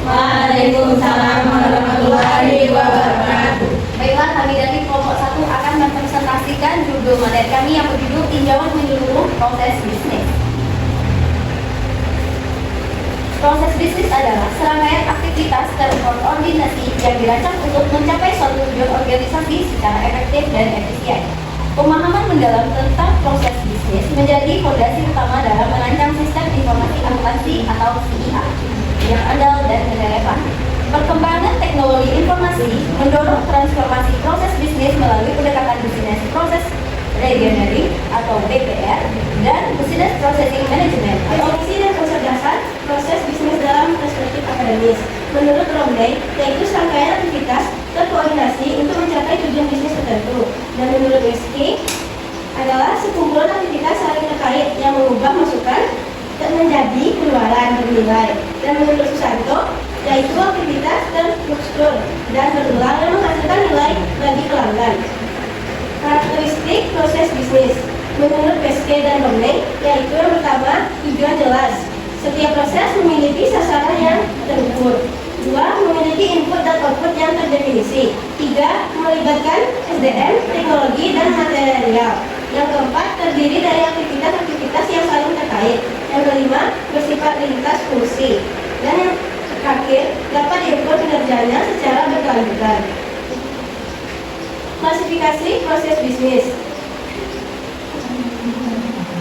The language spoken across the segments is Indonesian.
Waalaikumsalam warahmatullahi wabarakatuh. Baiklah, kami dari kelompok 1 akan mempresentasikan judul materi kami yang berjudul tinjauan menyeluruh proses bisnis. Proses bisnis adalah serangkaian aktivitas terkoordinasi yang dirancang untuk mencapai suatu tujuan organisasi secara efektif dan efisien. Pemahaman mendalam tentang proses bisnis menjadi fondasi utama dalam merancang sistem informasi akuntansi atau CIA yang andal dan relevan. Perkembangan teknologi informasi mendorong transformasi proses bisnis melalui pendekatan bisnis proses engineering atau BPR dan business processing management. Definisi dan konsep dasar proses bisnis dalam perspektif akademis. Menurut Romney, yaitu serangkaian aktivitas terkoordinasi untuk mencapai tujuan bisnis tertentu. Dan menurut Wesky, adalah sekumpulan aktivitas saling terkait yang mengubah masukan dan menjadi pengeluaran bernilai. Dan menurut Susanto, yaitu aktivitas terstruktur dan berulang dan menghasilkan nilai bagi pelanggan. Karakteristik proses bisnis menurut Peske dan Romney, yaitu yang pertama, tujuan jelas. Setiap proses memiliki sasaran yang terukur. 2. Memiliki input dan output yang terdefinisi. 3. Melibatkan SDM, teknologi, dan material. Yang keempat, terdiri dari aktivitas-aktivitas yang saling terkait. Yang kelima, bersifat lintas fungsi. Dan yang terakhir, dapat diukur kinerjanya secara berkelanjutan. Klasifikasi proses bisnis.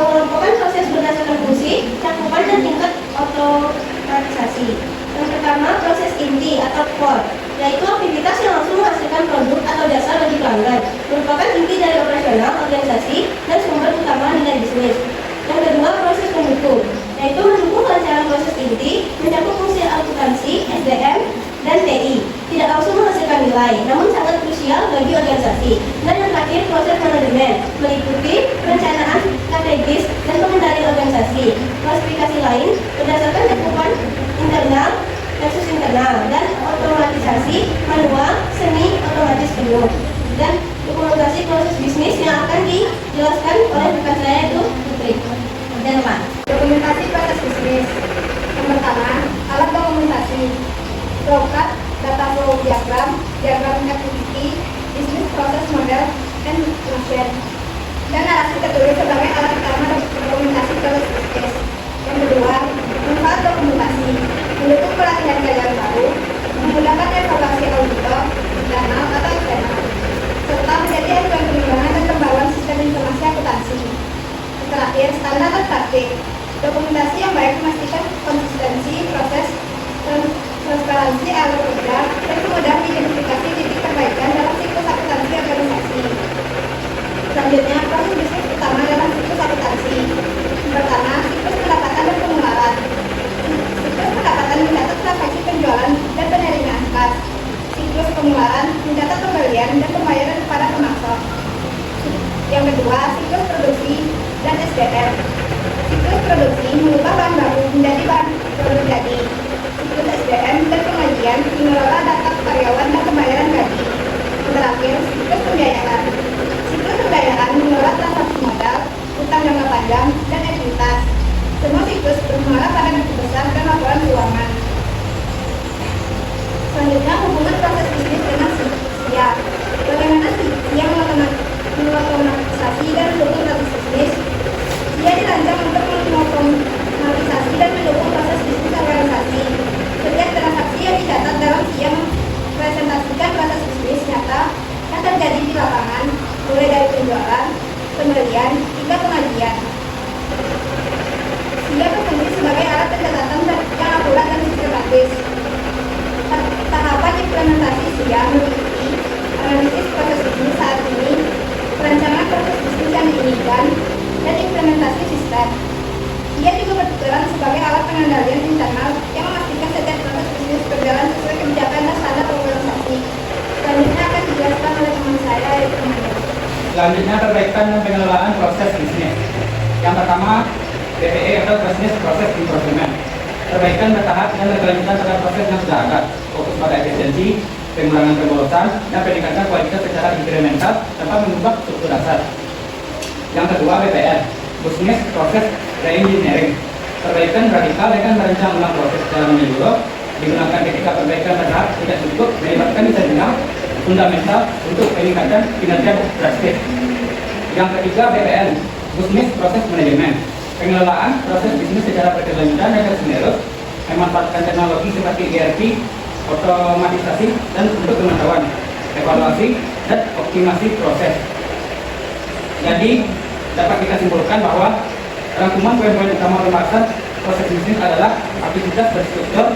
Pengelompokan proses berdasarkan fungsi, cakupan dan tingkat otomatisasi. Yang pertama, proses inti atau core, yaitu aktivitas yang langsung menghasilkan produk atau jasa bagi pelanggan, merupakan inti dari operasional organisasi dan sumber utama nilai bisnis. Yang kedua, proses pendukung, yaitu mendukung kelancaran proses inti, mencakup fungsi akuntansi, SDM, dan TI. Tidak langsung menghasilkan nilai, namun sangat krusial bagi organisasi. Dan yang terakhir, proses manajemen, meliputi perencanaan strategis dan pengendalian organisasi. Klasifikasi lain berdasarkan cakupan internal versus internal dan otomatisasi, manual, semi otomatis penuh. Dan dokumentasi proses bisnis yang akan dijelaskan oleh rekan saya itu Putri dan teman. Dokumentasi proses bisnis. Yang pertama, alat dokumentasi, flowchart, data flow diagram, diagram activity, bisnis proses model, dan motion. Dan narasi tertulis sebagai alat utama dokumentasi proses bisnis. Yang kedua, manfaat dokumentasi, mendukung pelatihan karyawan baru, memudahkan evaluasi auditor, internal atau eksternal, serta menjadi acuan pengembangan dan pembaruan sistem informasi akuntansi. Terakhir, standar dan praktik. Dokumentasi yang baik memastikan konsistensi proses, transparansi alur kerja, dan kemudahan identifikasi titik perbaikan dalam siklus akuntansi organisasi. Selanjutnya, proses bisnis utama dalam siklus akuntansi. Pertama, siklus pendapatan dan pengeluaran. Siklus pendapatan mencatat transaksi penjualan dan penerimaan kas. Siklus pengeluaran mencatat pembelian dan pembayaran kepada pemasok. Yang kedua, siklus produksi dan SDM. Siklus produksi mengubah bahan baku menjadi bahan produk jadi. Siklus SDM dan pengajian mengelola data karyawan dan pembayaran gaji. Yang terakhir, siklus pembiayaan. Siklus pembiayaan mengelola transaksi modal, utang jangka panjang, dan ekuitas. Semua siklus bermuara pada buku besar dan laporan keuangan. Selanjutnya, hubungan proses bisnis dengan SIA. Bagaimana SIA mengotomatisasi dan mendukung proses bisnis? SIA dirancang untuk mengotomatisasi dan mendukung proses bisnis organisasi. Setiap transaksi yang dicatat dalam SIA mempresentasikan proses bisnis nyata yang terjadi di lapangan, mulai dari penjualan, pembelian, hingga pengajian. SIA berfungsi sebagai alat pencatatan yang akurat dan sistematis. Tahapan implementasi SIA meliputi analisis proses bisnis saat ini, perencanaan proses bisnis yang diinginkan, dan implementasi sistem. SIA juga berperan sebagai alat pengendalian internal yang memastikan setiap proses bisnis berjalan sesuai kebijakan dan standar organisasi. Selanjutnya akan dijelaskan oleh teman saya, yaitu Manda. Selanjutnya, perbaikan dan pengelolaan proses bisnis. Yang pertama, BPE atau Business Process Improvement. Perbaikan bertahap dan berkelanjutan terhadap proses yang sudah ada, fokus pada efisiensi, pengurangan keborosan, dan peningkatan kualitas secara inkremental tanpa mengubah struktur dasar. Yang kedua, BPR, Business Process Reengineering. Perbaikan radikal dengan merancang ulang proses secara menyeluruh digunakan ketika perbaikan bertahap tidak cukup melibatkan desain fundamental untuk peningkatan kinerja drastis. Yang ketiga, BPM, Business Process Management, pengelolaan proses bisnis secara berkelanjutan dan terus-menerus, memanfaatkan teknologi seperti ERP, otomatisasi, dan untuk pemantauan, evaluasi, dan optimasi proses. Jadi, dapat kita simpulkan bahwa rangkuman poin-poin utama pembahasan proses bisnis adalah aktivitas berstruktur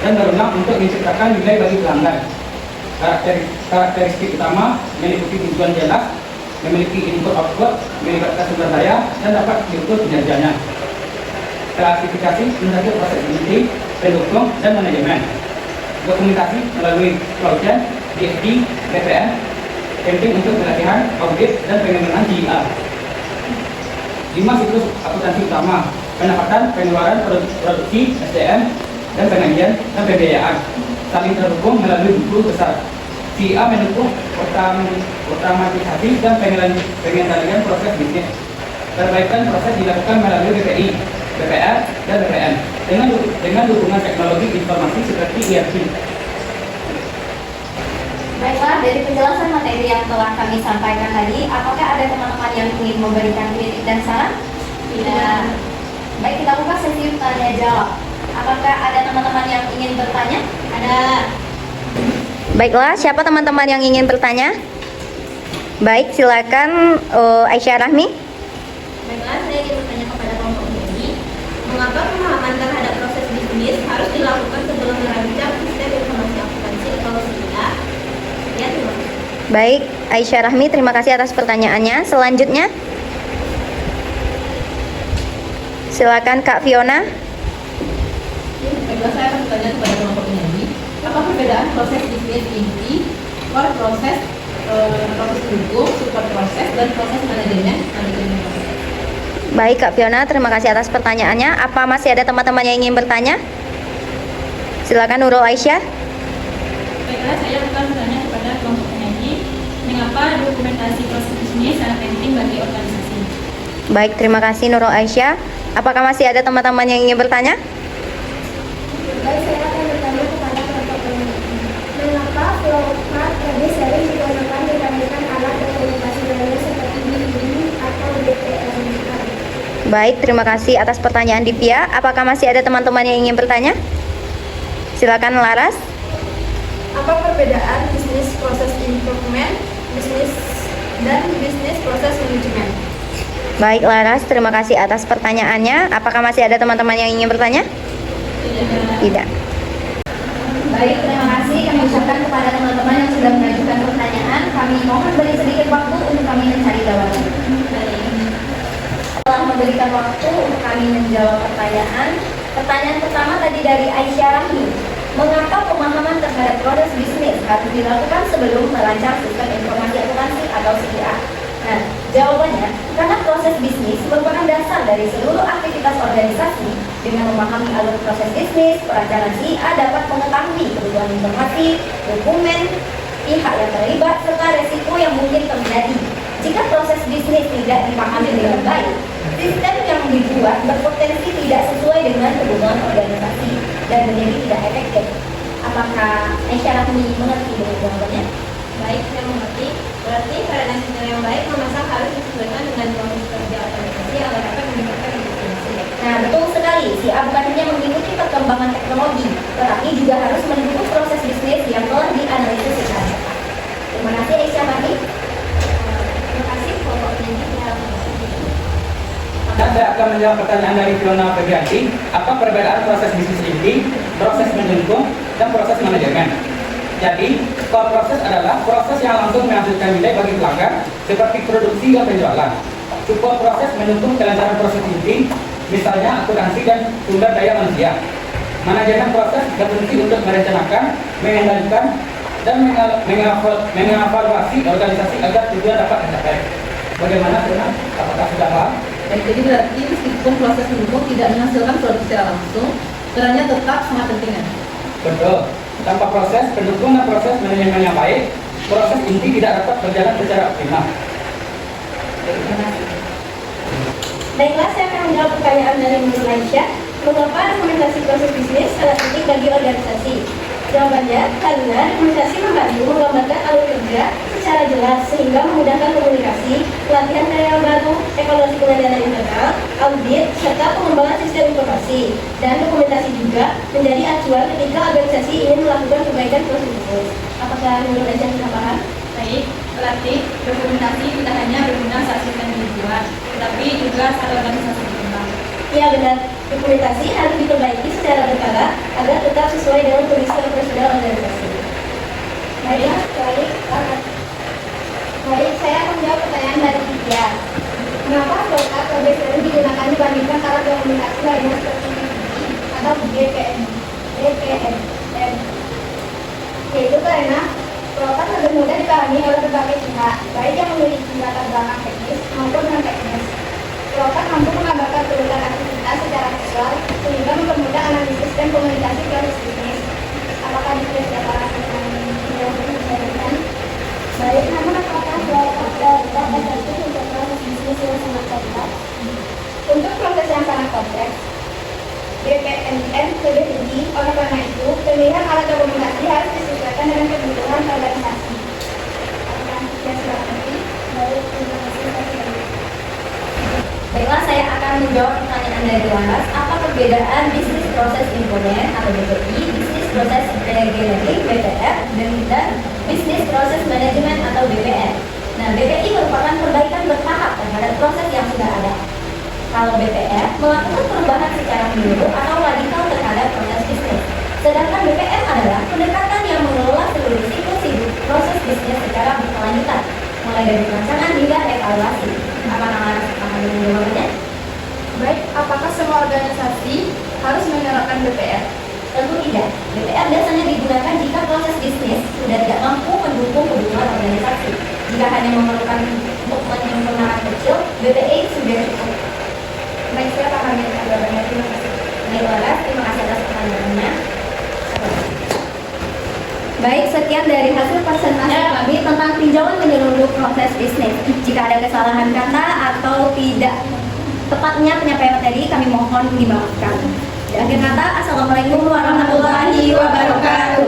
dan berulang untuk menciptakan nilai bagi pelanggan. Karakteristik utama meliputi tujuan jelas, memiliki input output, melibatkan sumber daya, dan dapat diukur kinerjanya. Klasifikasi menjadi proses inti, pendukung, dan manajemen. Dokumentasi melalui Cloudchain, DFD, BPM, penting untuk pelatihan, audit, dan pengembangan GIA. 5 siklus akuntansi utama: pendapatan, pengeluaran, produksi, SDM, dan pengajian dan pembiayaan. Saling terhubung melalui buku besar. GIA mendukung otomatisasi dan pengendalian proses bisnis. Perbaikan proses dilakukan melalui BPI, BPR, dan BPM dengan dukungan teknologi informasi seperti ERP. Baiklah, dari penjelasan materi yang telah kami sampaikan tadi, apakah ada teman-teman yang ingin memberikan kritik dan saran? Tidak. Baik, kita buka sesi tanya jawab. Apakah ada teman-teman yang ingin bertanya? Ada. Baiklah, siapa teman-teman yang ingin bertanya? Baik, silakan Aisyah Rahmi. Baiklah, saya ingin bertanya kepada kelompok ini, mengapa pemahaman terhadap proses bisnis harus dilakukan sebelum merancang sistem informasi akuntansi atau SIA? Ya, terima kasih. Baik, Aisyah Rahmi, terima kasih atas pertanyaannya. Selanjutnya, silakan Kak Fiona. Baiklah, saya akan bertanya kepada kelompok penyanyi, apa perbedaan proses bisnis inti, core proses, proses pendukung, support proses, dan proses manajemen proses? Baik Kak Fiona, terima kasih atas pertanyaannya. Apa masih ada teman-teman yang ingin bertanya? Silakan Nurul Aisyah. Baiklah, saya akan bertanya kepada kelompok penyanyi, mengapa dokumentasi proses bisnis sangat penting bagi organisasi? Baik, terima kasih Nurul Aisyah. Apakah masih ada teman-teman yang ingin bertanya? Baik, saya akan bertanya kepada kelompok penyanyi. Mengapa flowchart lebih sering digunakan dibandingkan alat dokumentasi lainnya seperti BIM atau BPM? Baik, terima kasih atas pertanyaan Divya. Apakah masih ada teman-teman yang ingin bertanya? Silakan Laras. Apa perbedaan bisnis proses improvement, bisnis dan bisnis proses manajemen? Baik Laras, terima kasih atas pertanyaannya. Apakah masih ada teman-teman yang ingin bertanya? Tidak. Baik, terima kasih kami ucapkan kepada teman-teman yang sudah mengajukan pertanyaan. Kami mohon beri sedikit waktu untuk kami mencari jawaban. Setelah memberikan waktu untuk kami menjawab pertanyaan, pertanyaan pertama tadi dari Aisyah Rahmi. Mengapa pemahaman terhadap proses bisnis harus dilakukan sebelum merancang sistem informasi akuntansi atau SIA? Nah, jawabannya, karena proses bisnis merupakan dasar dari seluruh aktivitas organisasi. Dengan memahami alur proses bisnis, perancangan SIA dapat mengetahui kebutuhan informasi, dokumen, pihak yang terlibat, serta resiko yang mungkin terjadi. Jika proses bisnis tidak dipahami dengan baik, sistem yang dibuat berpotensi tidak sesuai dengan kebutuhan organisasi dan menjadi tidak efektif. Apakah Aisyah Rahmi mengerti dengan jawabannya? Baik, saya mengerti. Berarti pada sistem yang baik memasang harus disesuaikan dengan proses kerja organisasi agar dapat meningkatkan efisiensi. Nah, betul sekali. SIA bukan hanya mengikuti perkembangan teknologi, tetapi juga harus mendukung proses bisnis yang telah dianalisis secara tepat. Terima kasih Aisyah Rahmi. Terima kasih kelompok penyanyi yang Dan saya akan menjawab pertanyaan dari Fiona Febrianti, apa perbedaan proses bisnis inti, proses mendukung, dan proses manajemen? Jadi, core proses adalah proses yang langsung menghasilkan nilai bagi pelanggan, seperti produksi dan penjualan. Support proses mendukung kelancaran proses inti, misalnya akuntansi dan sumber daya manusia. Manajemen proses berfungsi untuk merencanakan, mengendalikan, dan mengevaluasi organisasi agar tujuan dapat tercapai. Bagaimana, Fiona? Apakah sudah paham? Jadi berarti meskipun proses mendukung tidak menghasilkan produk secara langsung, perannya tetap sangat penting. Betul. Tanpa proses pendukung dan proses manajemen yang baik, proses inti tidak dapat berjalan secara optimal. Baiklah, saya akan menjawab pertanyaan dari Nurul Aisyah. Mengapa dokumentasi proses bisnis sangat penting bagi organisasi? Jawabannya, karena dokumentasi membantu menggambarkan alur kerja secara jelas sehingga memudahkan komunikasi, pelatihan karyawan baru, evaluasi pengendalian internal, audit, serta pengembangan sistem informasi. Dan dokumentasi juga menjadi acuan ketika organisasi ingin melakukan perbaikan proses bisnis. Apakah menurut Anda sudah paham? Baik, berarti dokumentasi tidak hanya berguna saat sistem dibuat, tetapi juga saat organisasi berkembang. Ya benar, dokumentasi harus diperbaiki secara berkala agar tetap sesuai dengan kondisi operasional organisasi. Baik, saya akan menjawab pertanyaan dari Vidya. Kenapa flowchart lebih sering digunakan dibandingkan alat dokumentasi lainnya seperti PPT atau BPM? Yaitu karena flowchart lebih mudah dipahami oleh berbagai pihak, baik yang memiliki latar belakang teknis maupun non teknis. Flowchart mampu menggambarkan urutan aktivitas secara visual sehingga mempermudah analisis dan komunikasi proses bisnis. Apakah bisa dapat menjelaskan? Baik, namun apakah flowchart dapat membantu untuk proses bisnis yang sangat kompleks? Untuk proses yang sangat kompleks, BPMN lebih tinggi. Oleh karena itu, pemilihan alat dokumentasi harus disesuaikan dengan kebutuhan organisasi. Apakah bisa mengerti? Baik, terima kasih. Baiklah, saya akan menjawab pertanyaan dari Laras. Apa perbedaan bisnis proses komponen atau BPI, bisnis proses engineering (BPR) dan bisnis proses manajemen atau BPM? Nah, BPI merupakan perbaikan bertahap terhadap proses yang sudah ada. Kalau BPR melakukan perubahan secara menyeluruh atau radikal terhadap proses bisnis. Sedangkan BPM adalah pendekatan yang mengelola seluruh siklus hidup proses bisnis secara berkelanjutan, mulai dari perencanaan hingga evaluasi. Apakah Laras akan menjawabnya? Baik, apakah semua organisasi harus menerapkan BPR? Tentu tidak. BPR biasanya digunakan jika proses bisnis sudah tidak mampu mendukung kebutuhan organisasi. Jika hanya memerlukan untuk menyempurnakan kecil, BPA sudah cukup. Baik, saya paham jawabannya. Terima kasih. Baik, Laras, terima kasih atas pertanyaannya. Baik, sekian dari hasil presentasi kami tentang tinjauan menyeluruh proses bisnis. Jika ada kesalahan kata atau tidak tepatnya penyampaian materi, kami mohon dimaafkan. Di akhir kata, Assalamualaikum warahmatullahi wabarakatuh.